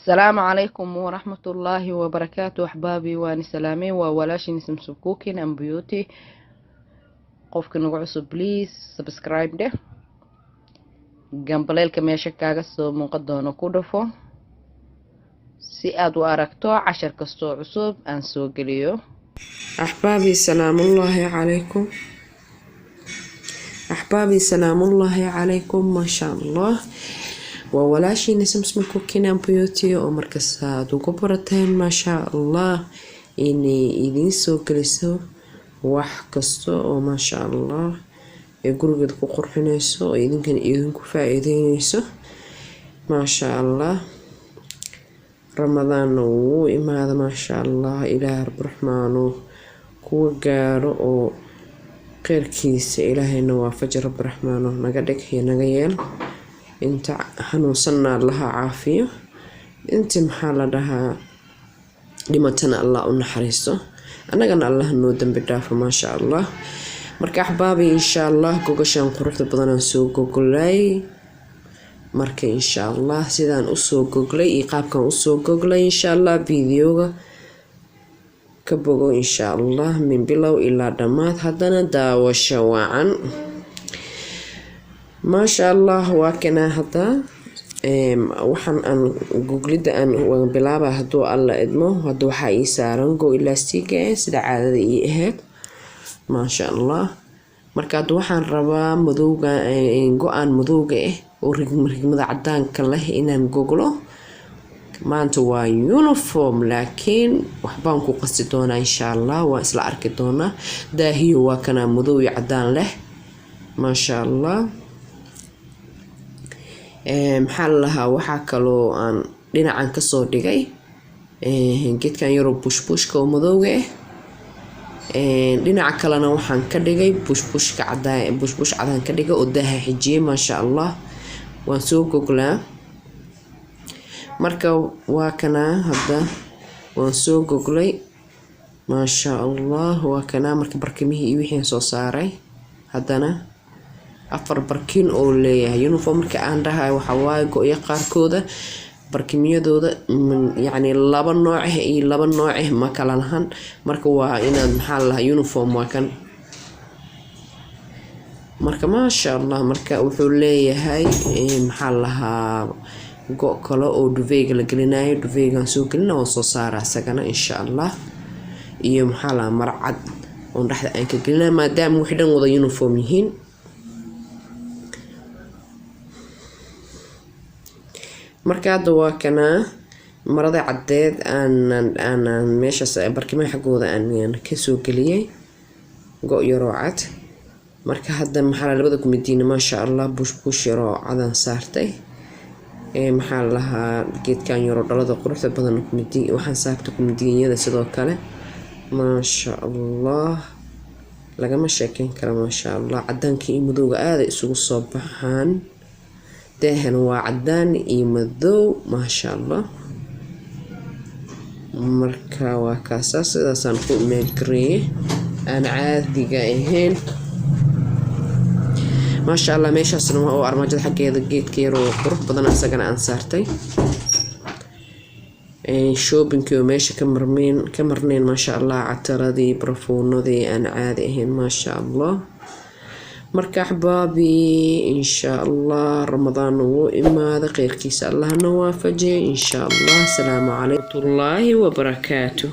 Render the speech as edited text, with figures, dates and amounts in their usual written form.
السلام عليكم ورحمة الله وبركاته أحبابي وأنا سلامي وولاشي نسم سبكوكين أم بيوتي قفك نقعسو بليز سبسكرايب ده جنبليل كميشا كاغسو مقدونو كودفو si aad u aragto cashar kastoo cusub aan soo geliyo. أحبابي سلام الله عليكم. أحبابي سلام الله عليكم ما شاء الله. وولاشي نسم كوكين أم بيوتي ومركز هادو كبرتين ما شاء الله إني إذين سو كليسو wax kasto oo ma sha Allah ee guriga ku qurxinayso idinkan idinku faa'iideynayso ma sha Allah Ramadan oo imaada ma sha Allah Ilaahay Rabbul ku gaaro oo qeyrkiisa Ilaahayna waa fajr Rabbul naga dhigay naga yeel inta hanuunsanna Allah caafiyo inta maxaa la dhahaa dhimatana Allah u naxariisto anagana Allah noo dambi dhaafo ma sha Allah marka ahbaabi insha Allah gogashan quruxda badan aan soo goglay marka insha Allah sidaan u soo goglay iyo qaabkan u soo goglay insha Allah videoga ka bogo insha Allah min bilow ilaa dhamaad hadana daawasho wacan ma sha Allah waa kana hada waxaan aan googlida aan bilaaba haduu alla idmo haduu waxa ii saaran go elastic sida caadada ii ahayd ma sha Allah marka waxaan rabaa madowga go'aan madowga oo rigmada cadaanka leh inaan goglo maanta waa uniform laakiin waxbaan ku qasti doonaa insha Allah waa isla arki doonaa daahiyo waa kana madow iyo cadaan leh ma sha Allah maxaa lahaa waxa kaloo aan dhinacan ka soo dhigay geedkan yaro bushbushka oo madowga dhinaca kalena waxaan ka dhigay bushbushka cadaan ka dhigay oo daaha xijiyay ma sha Allah waan soo goglaa marka waa kana hadda waan soo goglay ma sha Allah waa kana marka barkimihii iyo wixii soo saaray hadana afar barkin oo leeyahay uniform marka aan dhahay waxa waay go'yo qaarkooda barkimiyadooda yani laba nooc iyo laba nooc ma kala lahan marka waa inaad maxaa la uniform waa kan marka ma sha Allah marka wuxuu leeyahay maxaa lahaa go kale oo duveyga la gelinayo duveygan soo gelina oo soo saara sagana insha Allah iyo maxaa la marcad oo dhaxda aan ka gelina maadaama wixii dhan wada uniform yihiin marka hadda waa kana marada cadeed aan meesha barkimaha xagooda aan ka soo galiyay go yaro cad marka hadda maxaa labada kumadiina ma sha Allah bush yaro cadan saartay maxaa lahaa geedkan yaro dhalada quruxda badan kumadiin waxaan saartay kumadiinyada sidoo kale ma sha Allah lagama sheekeyn karo ma sha Allah cadaanka iyo madowga aad isugu soo baxaan دهن وعدان يمذو ما شاء الله مركا وكاساس إذا سنقول مكري أنا عادي جايهن ما شاء الله ماشي أصلا هو أرمجة حقي هذا جيت كيرو قرب بدنا سجن أنصارتي شو بنكو ماشي كمرنين ما شاء الله عترذي برفونو ذي أنا عاديهن ما شاء الله marka ahbaabi insha Allah Ramadan oo imaada qeyrkiisa Allah nawaafajiyo insha Allah. Assalamu alaykum wa rahmatullahi wa barakatuh.